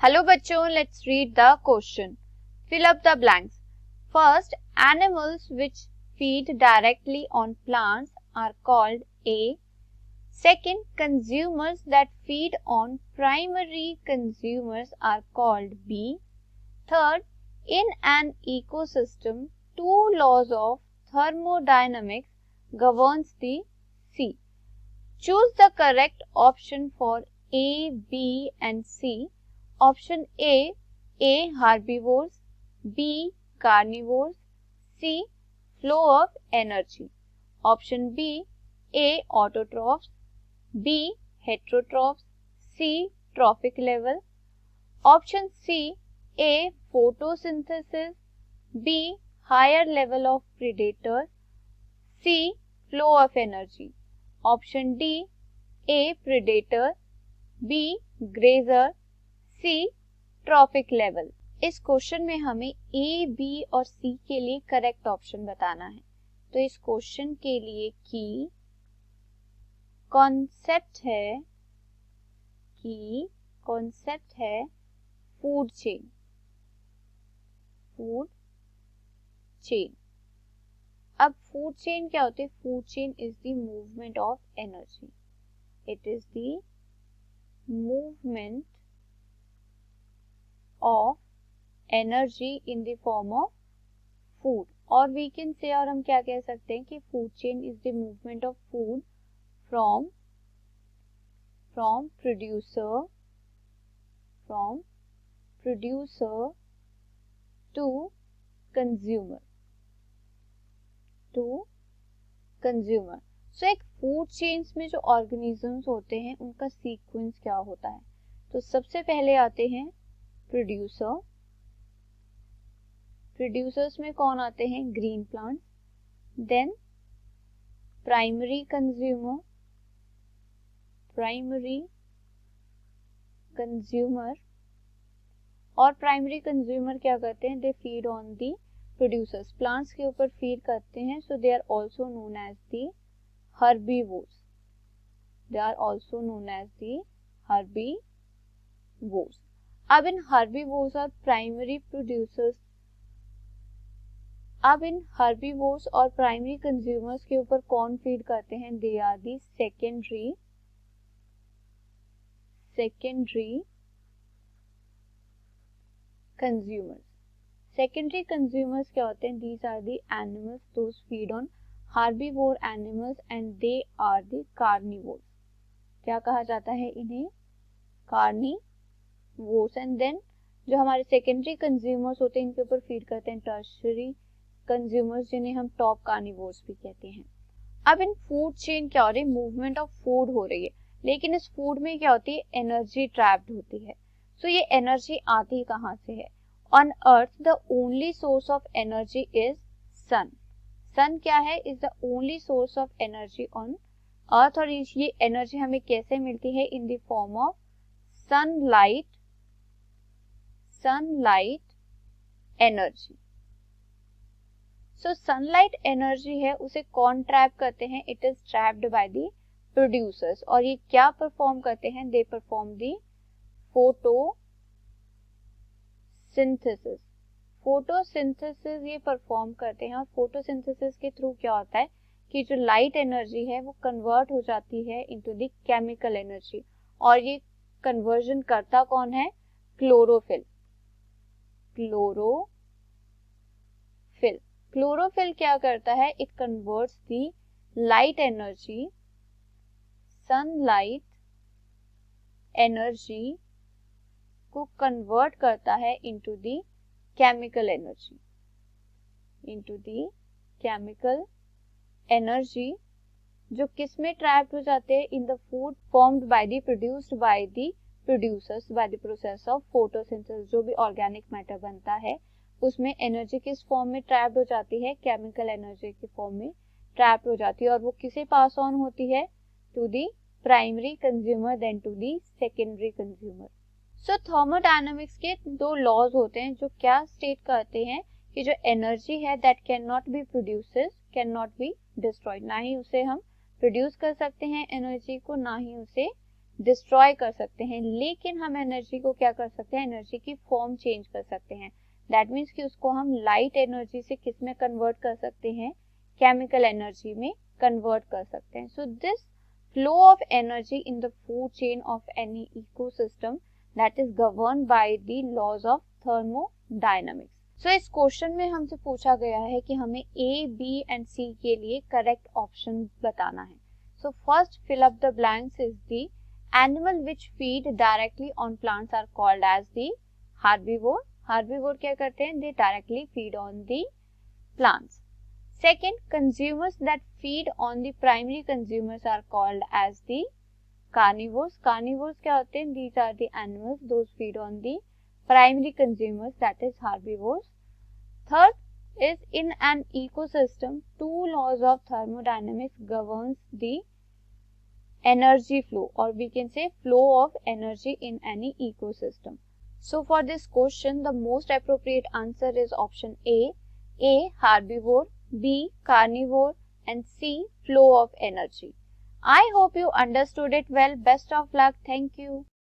Hello बच्चों, let's read the question. Fill up the blanks. First, animals which feed directly on plants are called A. Second, consumers that feed on primary consumers are called B. Third, in an ecosystem, two laws of thermodynamics governs the C. Choose the correct option for A, B and C. Option A herbivores, B carnivores, C flow of energy. Option B, A autotrophs, B heterotrophs, C trophic level. Option C, A photosynthesis, B higher level of predators, C flow of energy. Option D, A predator, B grazer, C trophic level. इस question में हमें ए, B और सी के लिए correct option बताना है. तो इस क्वेश्चन के लिए की कॉन्सेप्ट है फूड चेन. अब फूड चेन क्या होती है? Food chain is the movement of energy. It is the movement of energy in the form of food. और we can say, और हम क्या कह सकते हैं कि food chain is the movement of food from producer to consumer. So एक food chains में जो organisms होते हैं उनका sequence क्या होता है? तो सबसे पहले आते हैं प्रोड्यूसर्स में कौन आते हैं? Green plants. Then primary consumer और प्राइमरी कंज्यूमर क्या करते हैं? They feed on the producers. Plants के ऊपर फीड करते हैं. So they are also known as the herbivores. अब इन हर्बीवोर्स और प्राइमरी कंज्यूमर्स के ऊपर कौन फीड करते हैं? They are the secondary consumers. Secondary consumers क्या होते हैं? These are the animals those feed on herbivore animals and they are the carnivores. क्या कहा जाता है इन्हें? कार्निवोर्स. एंड देन जो हमारे सेकेंडरी कंज्यूमर्स होते हैं इनके ऊपर फीड करते हैं टर्शियरी कंज्यूमर्स, जिन्हें हम टॉप कार्निवोर्स भी कहते हैं. अब इन फूड चेन क्या हो रही है? मूवमेंट ऑफ फूड हो रही है, लेकिन इस फूड में क्या होती है? एनर्जी ट्रैप्ड होती है. सो ये एनर्जी आती कहाँ से है? On Earth the only source of energy is sun. Sun क्या है? Is the only source of energy on Earth. और ये एनर्जी हमें कैसे मिलती है? In the form of sunlight energy. So sunlight energy है उसे कौन ट्रैप करते हैं? It is trapped by the producers. और ये क्या परफॉर्म करते हैं? दे परफॉर्म द फोटोसिंथेसिस ये परफॉर्म करते हैं. और फोटोसिंथेसिस के थ्रू क्या होता है कि जो लाइट एनर्जी है वो कन्वर्ट हो जाती है इनटू द केमिकल एनर्जी. और ये कन्वर्जन करता कौन है? क्लोरोफिल. क्लोरोफिल क्या करता है? It converts the light energy, sunlight energy को कन्वर्ट करता है इनटू दी केमिकल एनर्जी, जो किस में ट्रैप्ड हो जाते हैं? इन the food formed by the produced by the producers by the process of photosynthesis. जो भी ऑर्गेनिक मैटर बनता है उसमें एनर्जी किस फॉर्म में ट्रैप्ड हो जाती है? केमिकल एनर्जी के फॉर्म में ट्रैप्ड हो जाती है. और वो किसे पास ऑन होती है? To the primary consumer then to the secondary consumer. So thermodynamics के दो लॉज होते हैं जो क्या स्टेट करते हैं कि जो एनर्जी है that can not be produces, can not be destroyed. ना ही उसे हम प्रोड्यूस कर सकते हैं एनर्जी को, ना ही उसे डिस्ट्रॉय कर सकते हैं, लेकिन हम एनर्जी को क्या कर सकते हैं, एनर्जी की फॉर्म चेंज कर सकते हैं। दैट मीन्स कि उसको हम लाइट एनर्जी से किस में कन्वर्ट कर सकते हैं, केमिकल एनर्जी में कन्वर्ट कर सकते हैं। So this flow of energy in the food chain of any ecosystem that is govern by the laws of thermodynamics. So इस क्वेश्चन में हमसे पूछा गया है कि हमें ए, बी एंड सी के लिए करेक्ट ऑप्शन बताना है। So first fill up the blanks is the animal which feed directly on plants are called as the herbivore. Herbivore क्या करते हैं, they directly feed on the plants. Second, consumers that feed on the primary consumers are called as the carnivores. Carnivores क्या होते हैं, these are the animals those feed on the primary consumers, that is herbivores. Third is in an ecosystem, two laws of thermodynamics governs the energy flow, or we can say flow of energy in any ecosystem. So for this question, the most appropriate answer is option A herbivore, B carnivore and C flow of energy. I hope you understood it well. Best of luck. Thank you.